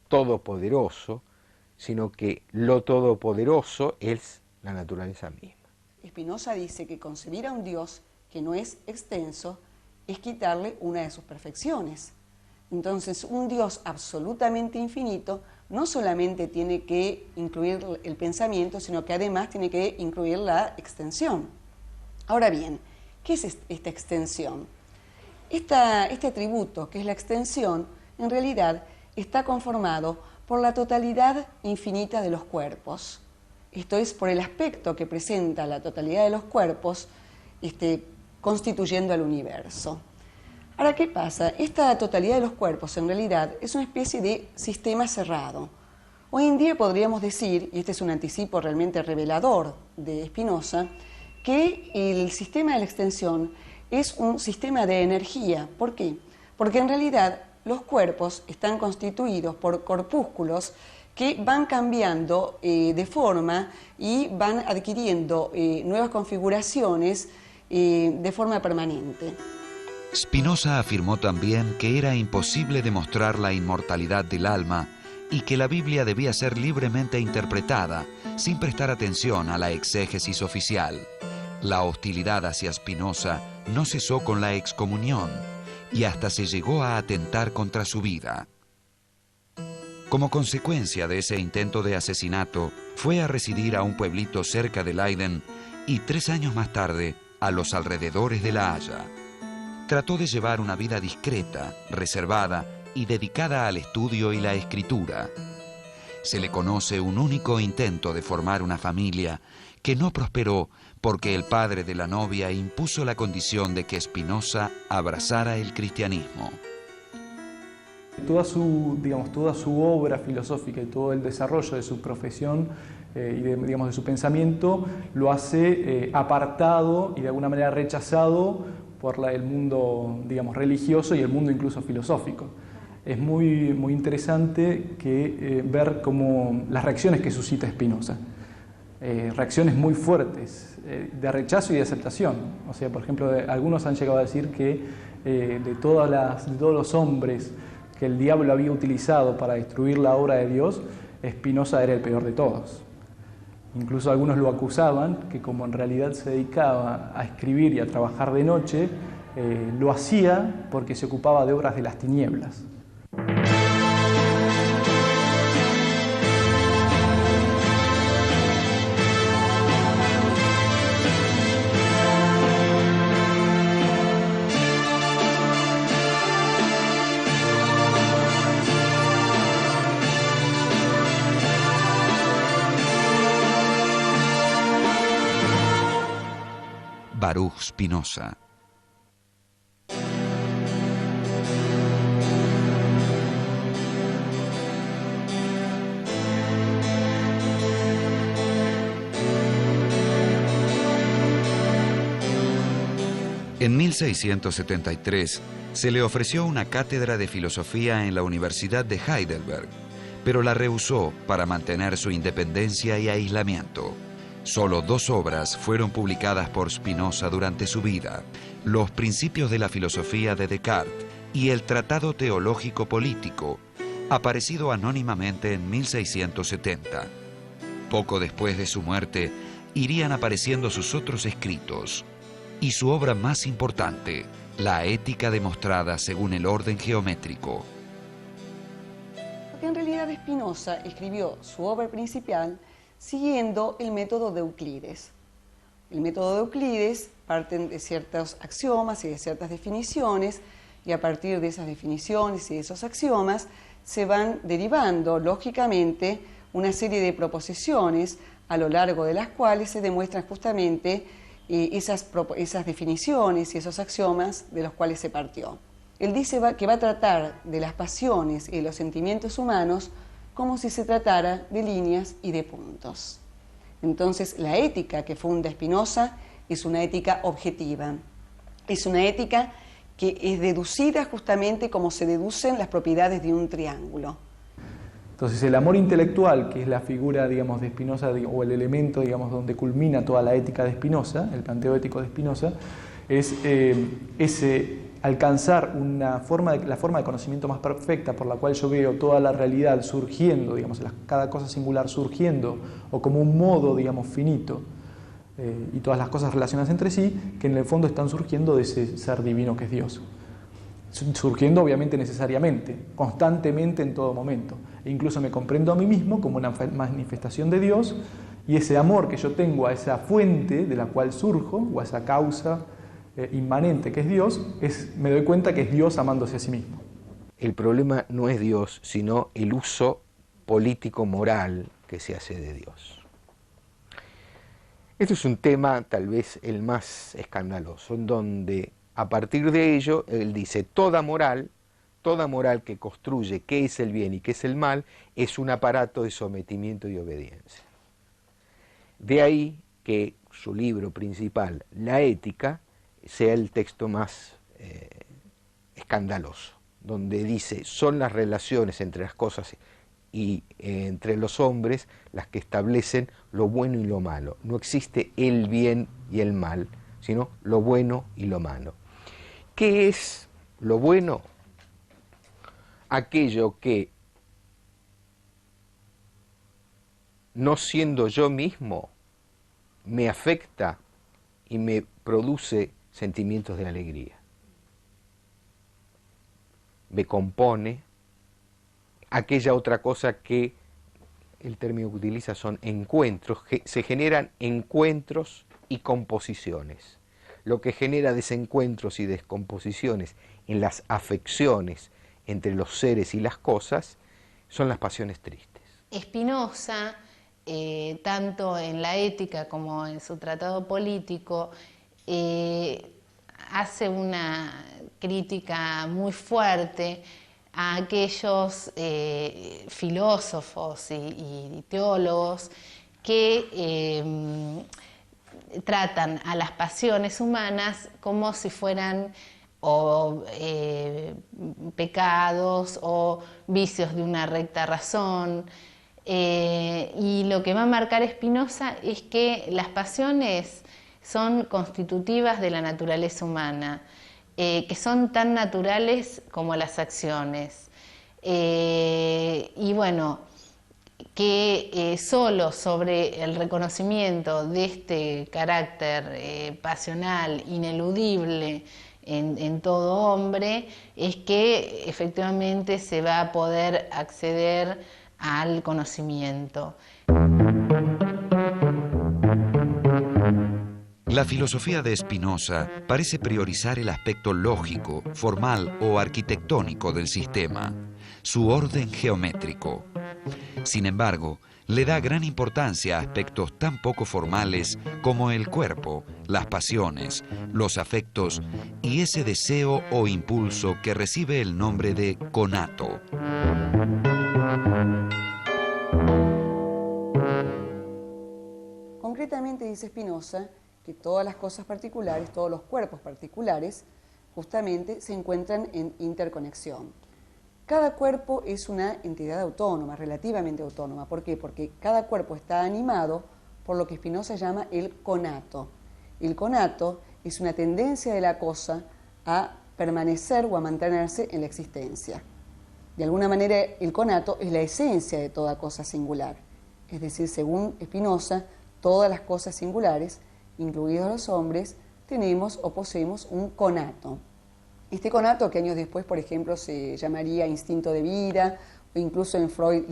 todopoderoso, sino que lo todopoderoso es la naturaleza misma. Spinoza dice que concebir a un Dios que no es extenso es quitarle una de sus perfecciones. Entonces, un Dios absolutamente infinito no solamente tiene que incluir el pensamiento, sino que además tiene que incluir la extensión. Ahora bien, ¿qué es esta extensión? Este atributo, que es la extensión, en realidad está conformado por la totalidad infinita de los cuerpos. Esto es por el aspecto que presenta la totalidad de los cuerpos, constituyendo al universo. Ahora, ¿qué pasa? Esta totalidad de los cuerpos, en realidad, es una especie de sistema cerrado. Hoy en día podríamos decir, y este es un anticipo realmente revelador de Spinoza, que el sistema de la extensión es un sistema de energía. ¿Por qué? Porque en realidad los cuerpos están constituidos por corpúsculos que van cambiando de forma y van adquiriendo nuevas configuraciones de forma permanente. Spinoza afirmó también que era imposible demostrar la inmortalidad del alma y que la Biblia debía ser libremente interpretada sin prestar atención a la exégesis oficial. La hostilidad hacia Spinoza no cesó con la excomunión y hasta se llegó a atentar contra su vida. Como consecuencia de ese intento de asesinato, fue a residir a un pueblito cerca de Leiden y 3 años más tarde a los alrededores de La Haya. Trató de llevar una vida discreta, reservada y dedicada al estudio y la escritura. Se le conoce un único intento de formar una familia que no prosperó porque el padre de la novia impuso la condición de que Spinoza abrazara el cristianismo. Toda su obra filosófica y todo el desarrollo de su profesión y de su pensamiento lo hace apartado y de alguna manera rechazado por el mundo religioso y el mundo incluso filosófico. Es muy interesante ver cómo las reacciones que suscita Spinoza. Reacciones muy fuertes de rechazo y de aceptación. O sea, por ejemplo, algunos han llegado a decir que de todos los hombres que el diablo había utilizado para destruir la obra de Dios, Spinoza era el peor de todos. Incluso algunos lo acusaban que como en realidad se dedicaba a escribir y a trabajar de noche, lo hacía porque se ocupaba de obras de las tinieblas. Baruch Spinoza. En 1673 se le ofreció una cátedra de filosofía en la Universidad de Heidelberg, pero la rehusó para mantener su independencia y aislamiento. Solo 2 obras fueron publicadas por Spinoza durante su vida: Los principios de la filosofía de Descartes y el Tratado teológico político, aparecido anónimamente en 1670. Poco después de su muerte, irían apareciendo sus otros escritos y su obra más importante, La ética demostrada según el orden geométrico. Porque en realidad Spinoza escribió su obra principal siguiendo el método de Euclides. El método de Euclides parte de ciertos axiomas y de ciertas definiciones, y a partir de esas definiciones y de esos axiomas se van derivando, lógicamente, una serie de proposiciones a lo largo de las cuales se demuestran justamente esas definiciones y esos axiomas de los cuales se partió. Él dice que va a tratar de las pasiones y de los sentimientos humanos como si se tratara de líneas y de puntos. Entonces, la ética que funda Spinoza es una ética objetiva. Es una ética que es deducida justamente como se deducen las propiedades de un triángulo. Entonces, el amor intelectual, que es la figura, de Spinoza, o el elemento, donde culmina toda la ética de Spinoza, el planteo ético de Spinoza, es ese alcanzar la forma de conocimiento más perfecta por la cual yo veo toda la realidad surgiendo, digamos, cada cosa singular surgiendo, o como un modo, digamos, finito, y todas las cosas relacionadas entre sí, que en el fondo están surgiendo de ese ser divino que es Dios. Surgiendo obviamente necesariamente, constantemente en todo momento. E incluso me comprendo a mí mismo como una manifestación de Dios, y ese amor que yo tengo a esa fuente de la cual surjo, o a esa causa inmanente que es Dios, me doy cuenta que es Dios amándose a sí mismo. El problema no es Dios, sino el uso político-moral que se hace de Dios. Esto es un tema tal vez el más escandaloso, en donde a partir de ello él dice toda moral que construye qué es el bien y qué es el mal, es un aparato de sometimiento y obediencia. De ahí que su libro principal, La Ética, sea el texto más escandaloso, donde dice, son las relaciones entre las cosas y entre los hombres las que establecen lo bueno y lo malo. No existe el bien y el mal, sino lo bueno y lo malo. ¿Qué es lo bueno? Aquello que, no siendo yo mismo, me afecta y me produce sentimientos de alegría. Me compone. Aquella otra cosa que el término que utiliza son encuentros, que se generan encuentros y composiciones. Lo que genera desencuentros y descomposiciones en las afecciones entre los seres y las cosas son las pasiones tristes. Spinoza, tanto en la ética como en su tratado político, hace una crítica muy fuerte a aquellos filósofos y teólogos que tratan a las pasiones humanas como si fueran pecados o vicios de una recta razón. Y lo que va a marcar Spinoza es que las pasiones son constitutivas de la naturaleza humana, que son tan naturales como las acciones. Y bueno, que solo sobre el reconocimiento de este carácter pasional, ineludible en todo hombre, es que efectivamente se va a poder acceder al conocimiento. La filosofía de Spinoza parece priorizar el aspecto lógico, formal o arquitectónico del sistema, su orden geométrico. Sin embargo, le da gran importancia a aspectos tan poco formales como el cuerpo, las pasiones, los afectos y ese deseo o impulso que recibe el nombre de conato. Concretamente dice Spinoza que todas las cosas particulares, todos los cuerpos particulares, justamente se encuentran en interconexión. Cada cuerpo es una entidad autónoma, relativamente autónoma. ¿Por qué? Porque cada cuerpo está animado por lo que Spinoza llama el conato. El conato es una tendencia de la cosa a permanecer o a mantenerse en la existencia. De alguna manera, el conato es la esencia de toda cosa singular. Es decir, según Spinoza, todas las cosas singulares, incluidos los hombres, tenemos o poseemos un conato. Este conato, que años después, por ejemplo, se llamaría instinto de vida, o incluso en Freud